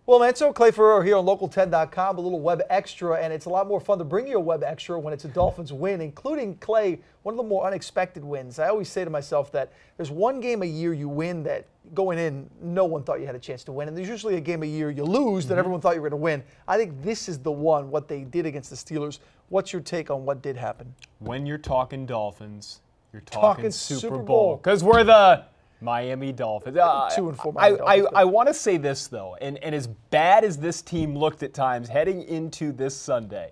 Well, Manso and Clay Ferraro here on Local10.com, a little web extra, and it's a lot more fun to bring you a web extra when it's a Dolphins win, including Clay, one of the more unexpected wins. I always say to myself that there's one game a year you win that going in, no one thought you had a chance to win, and there's usually a game a year you lose that everyone thought you were going to win. I think this is the one, what they did against the Steelers. What's your take on what did happen? When you're talking Dolphins, you're talking Super Bowl. Because we're the Miami Dolphins. 2-4 Miami Dolphins. I want to say this, though, and as bad as this team looked at times heading into this Sunday,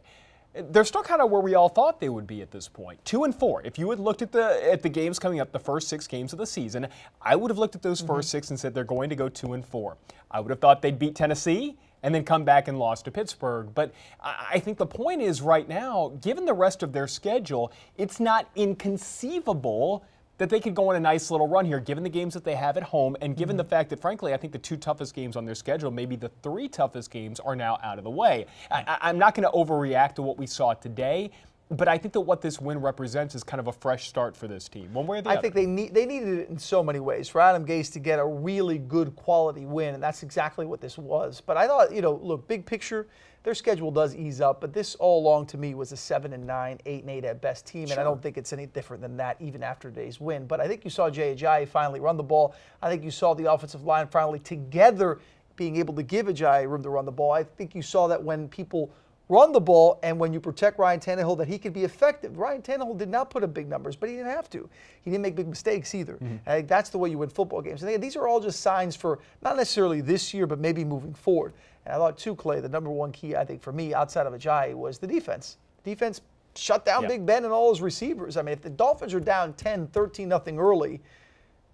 they're still kind of where we all thought they would be at this point. 2-4. If you had looked at the games coming up, the first 6 games of the season, I would have looked at those first 6 and said they're going to go 2-4. I would have thought they'd beat Tennessee and then come back and lost to Pittsburgh. But I think the point is right now, given the rest of their schedule, it's not inconceivable that they could go on a nice little run here, given the games that they have at home, and given the fact that, frankly, I think the 2 toughest games on their schedule, maybe the 3 toughest games, are now out of the way. I'm not going to overreact to what we saw today, but I think that what this win represents is kind of a fresh start for this team, one way or the other. I think they needed it in so many ways for Adam Gase to get a really good quality win, and that's exactly what this was. But I thought, look, big picture, their schedule does ease up, but this all along to me was a 7-9, 8-8 at best team, and I don't think it's any different than that even after today's win. But I think you saw Jay Ajayi finally run the ball. I think you saw the offensive line finally together being able to give Ajayi room to run the ball. I think you saw that when people run the ball and when you protect Ryan Tannehill, that he could be effective. Ryan Tannehill did not put up big numbers, but he didn't have to. He didn't make big mistakes either. I think that's the way you win football games. And these are all just signs for not necessarily this year, but maybe moving forward. And I thought, too, Clay, the number one key, I think, for me, outside of Ajayi, was the defense. Defense shut down Big Ben and all his receivers. I mean, if the Dolphins are down 10, 13-0 early,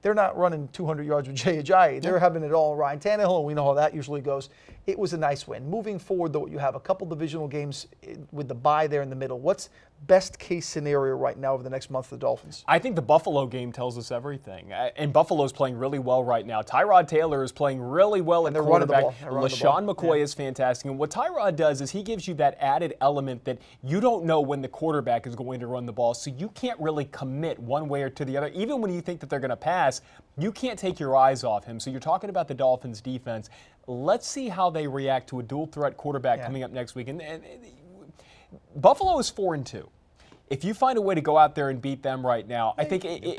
they're not running 200 yards with Jay Ajayi. They're having it all Ryan Tannehill, and we know how that usually goes. It was a nice win. Moving forward, though, you have a couple divisional games with the bye there in the middle. What's best case scenario right now over the next month for the Dolphins? I think the Buffalo game tells us everything. And Buffalo's playing really well right now. Tyrod Taylor is playing really well at quarterback. LaShawn McCoy is fantastic. And what Tyrod does is he gives you that added element that you don't know when the quarterback is going to run the ball, so you can't really commit one way or to the other. Even when you think that they're going to pass, you can't take your eyes off him. So you're talking about the Dolphins' defense. Let's see how they react to a dual-threat quarterback coming up next week. And Buffalo is 4-2. If you find a way to go out there and beat them right now, I think it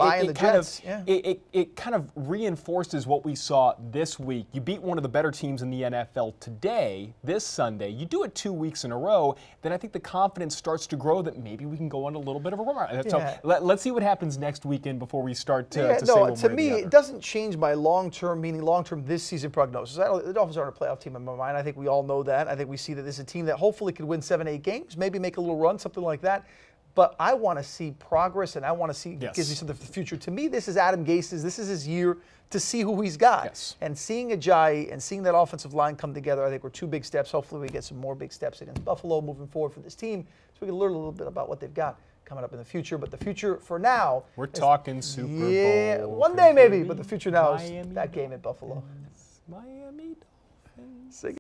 kind of reinforces what we saw this week. You beat one of the better teams in the NFL today, this Sunday. You do it 2 weeks in a row, then I think the confidence starts to grow that maybe we can go on a little bit of a run. So let's see what happens next weekend before we start to say one way or the other. To me, it doesn't change my long-term, meaning long-term this season prognosis. The Dolphins aren't a playoff team in my mind. I think we all know that. I think we see that this is a team that hopefully could win 7-8 games, maybe make a little run, something like that. But I want to see progress, and I want to see gives me something for the future. To me, this is Adam Gase's. This is his year to see who he's got. And seeing Ajayi and seeing that offensive line come together, I think were 2 big steps. Hopefully, we get some more big steps against Buffalo moving forward for this team, so we can learn a little bit about what they've got coming up in the future. But the future for now, we're talking Super Bowl. Yeah, one day maybe. But the future now is that game at Buffalo. Miami Dolphins.